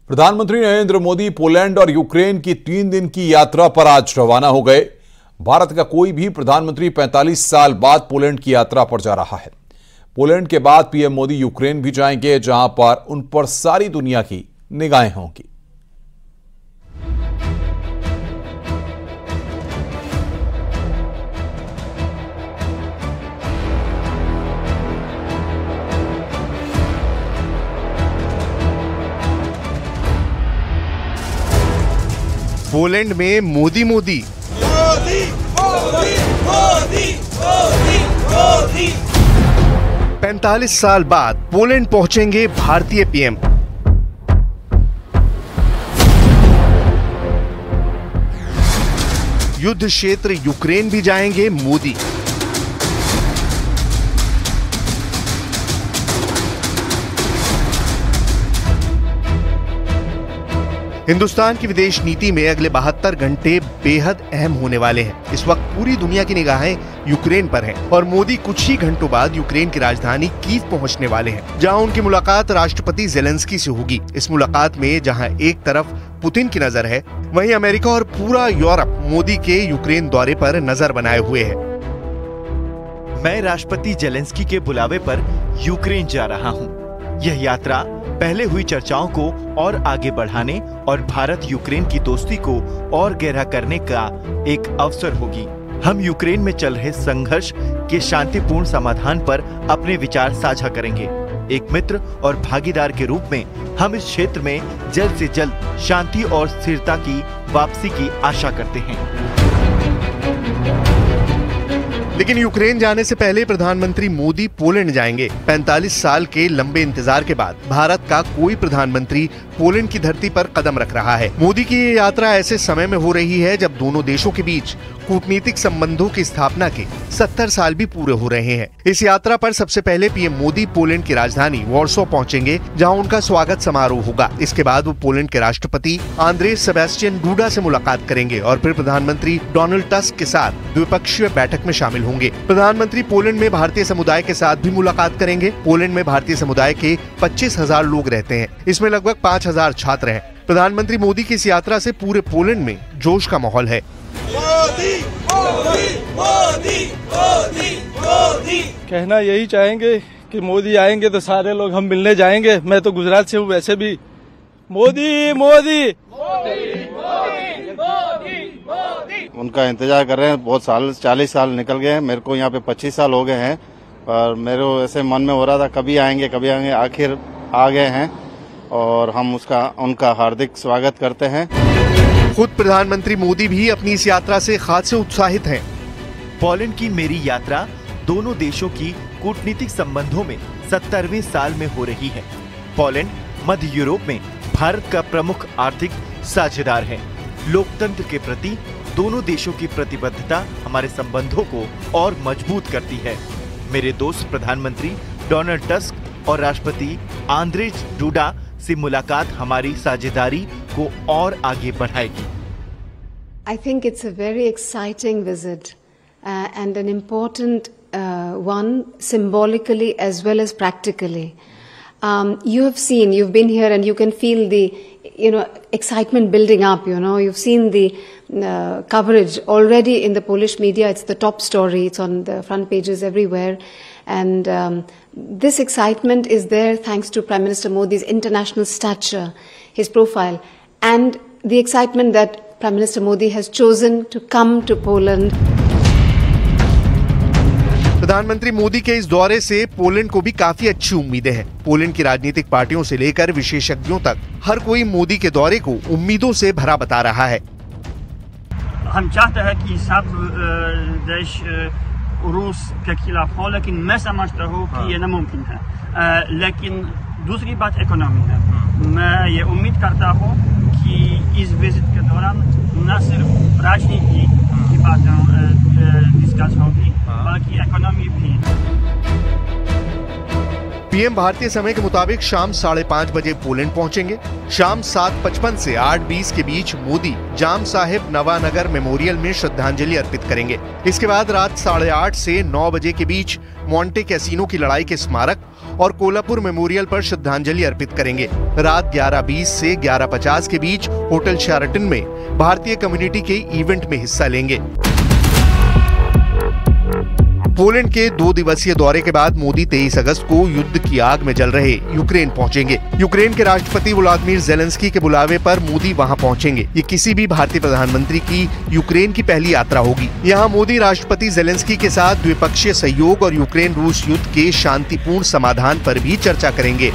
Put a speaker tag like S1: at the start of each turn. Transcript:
S1: प्रधानमंत्री नरेंद्र मोदी पोलैंड और यूक्रेन की 3 दिन की यात्रा पर आज रवाना हो गए। भारत का कोई भी प्रधानमंत्री 45 साल बाद पोलैंड की यात्रा पर जा रहा है। पोलैंड के बाद पीएम मोदी यूक्रेन भी जाएंगे, जहां पर उन पर सारी दुनिया की निगाहें होंगी।
S2: पोलैंड में मोदी मोदी 45 साल बाद पोलैंड पहुंचेंगे भारतीय पीएम। युद्ध क्षेत्र यूक्रेन भी जाएंगे मोदी। हिंदुस्तान की विदेश नीति में अगले 72 घंटे बेहद अहम होने वाले हैं। इस वक्त पूरी दुनिया की निगाहें यूक्रेन पर हैं और मोदी कुछ ही घंटों बाद यूक्रेन की राजधानी कीव पहुंचने वाले हैं, जहां उनकी मुलाकात राष्ट्रपति जेलेंस्की से होगी। इस मुलाकात में जहां एक तरफ पुतिन की नजर है, वहीं अमेरिका और पूरा यूरोप मोदी के यूक्रेन दौरे पर नजर बनाए हुए है।
S3: मैं राष्ट्रपति जेलेंस्की के बुलावे पर यूक्रेन जा रहा हूँ। यह यात्रा पहले हुई चर्चाओं को और आगे बढ़ाने और भारत यूक्रेन की दोस्ती को और गहरा करने का एक अवसर होगी। हम यूक्रेन में चल रहे संघर्ष के शांतिपूर्ण समाधान पर अपने विचार साझा करेंगे। एक मित्र और भागीदार के रूप में हम इस क्षेत्र में जल्द से जल्द शांति और स्थिरता की वापसी की आशा करते हैं।
S2: लेकिन यूक्रेन जाने से पहले प्रधानमंत्री मोदी पोलैंड जाएंगे। 45 साल के लंबे इंतजार के बाद भारत का कोई प्रधानमंत्री पोलैंड की धरती पर कदम रख रहा है। मोदी की ये यात्रा ऐसे समय में हो रही है जब दोनों देशों के बीच कूटनीतिक संबंधों की स्थापना के 70 साल भी पूरे हो रहे हैं। इस यात्रा पर सबसे पहले पीएम मोदी पोलैंड की राजधानी वॉर्सो पहुंचेंगे, जहां उनका स्वागत समारोह होगा। इसके बाद वो पोलैंड के राष्ट्रपति आंद्रेज सेबेस्टियन डूडा से मुलाकात करेंगे और फिर प्रधानमंत्री डोनाल्ड टस्क के साथ द्विपक्षीय बैठक में शामिल होंगे। प्रधानमंत्री पोलैंड में भारतीय समुदाय के साथ भी मुलाकात करेंगे। पोलैंड में भारतीय समुदाय के 25,000 लोग रहते हैं। इसमें लगभग 5,000 छात्र हैं। प्रधानमंत्री मोदी की इस यात्रा से पूरे पोलैंड में जोश का माहौल है।
S4: मोदी, मोदी, मोदी, मोदी, मोदी।
S5: कहना यही चाहेंगे कि मोदी आएंगे तो सारे लोग हम मिलने जाएंगे। मैं तो गुजरात से हूँ, वैसे भी मोदी मोदी मोदी मोदी मोदी।
S6: उनका इंतजार कर रहे हैं। बहुत साल 40 साल निकल गए हैं। मेरे को यहाँ पे 25 साल हो गए हैं और मेरे को ऐसे मन में हो रहा था कभी आएंगे। आखिर आ गए हैं और हम उनका हार्दिक स्वागत करते हैं।
S2: खुद प्रधानमंत्री मोदी भी अपनी इस यात्रा से खासे उत्साहित हैं।
S3: पोलैंड की मेरी यात्रा दोनों देशों की कूटनीतिक संबंधों में 70वें साल में हो रही है। पोलैंड मध्य यूरोप में भारत का प्रमुख आर्थिक साझेदार है। लोकतंत्र के प्रति दोनों देशों की प्रतिबद्धता हमारे संबंधों को और मजबूत करती है। मेरे दोस्त प्रधानमंत्री डोनाल्ड टस्क और राष्ट्रपति आंद्रेज डूडा से मुलाकात हमारी साझेदारी को और आगे बढ़ाएगी।
S7: I think it's a very exciting visit and an important one symbolically as well as practically. You have seen, you've been here and you can feel the, excitement building up, You've seen the coverage already in the Polish media. It's the top story. It's on the front pages everywhere. And this excitement is there thanks to Prime Minister Modi's international stature, his profile, and the excitement that Prime Minister Modi has chosen to come to Poland.
S2: प्रधानमंत्री मोदी के इस दौरे से Poland को भी काफी अच्छी उम्मीदें हैं। पोलैंड की राजनीतिक पार्टियों से लेकर विशेषज्ञों तक हर कोई मोदी के दौरे को उम्मीदों से भरा बता रहा है।
S8: हम चाहते हैं कि सब देश रूस के खिलाफ हो, लेकिन मैं समझता हूँ कि ये नामुमकिन है। लेकिन दूसरी बात इकोनॉमी है। मैं ये उम्मीद करता हूँ कि इस विजिट के दौरान न सिर्फ राजनीति की बातें डिस्कस होगी, बल्कि इकोनॉमी भी।
S2: पीएम भारतीय समय के मुताबिक शाम 5:30 बजे पोलैंड पहुंचेंगे। शाम 7:55 से 8:20 के बीच मोदी जाम साहेब नवानगर मेमोरियल में श्रद्धांजलि अर्पित करेंगे। इसके बाद रात 8:30 से 9 बजे के बीच मोंटे कैसीनो की लड़ाई के स्मारक और कोल्हापुर मेमोरियल पर श्रद्धांजलि अर्पित करेंगे। रात 11:20 से 11:50 के बीच होटल शेराटन में भारतीय कम्युनिटी के इवेंट में हिस्सा लेंगे। पोलैंड के 2 दिवसीय दौरे के बाद मोदी 23 अगस्त को युद्ध की आग में जल रहे यूक्रेन पहुंचेंगे। यूक्रेन के राष्ट्रपति व्लादिमीर ज़ेलेंस्की के बुलावे पर मोदी वहां पहुंचेंगे। ये किसी भी भारतीय प्रधानमंत्री की यूक्रेन की पहली यात्रा होगी। यहां मोदी राष्ट्रपति ज़ेलेंस्की के साथ द्विपक्षीय सहयोग और यूक्रेन रूस युद्ध के शांतिपूर्ण समाधान पर भी चर्चा करेंगे।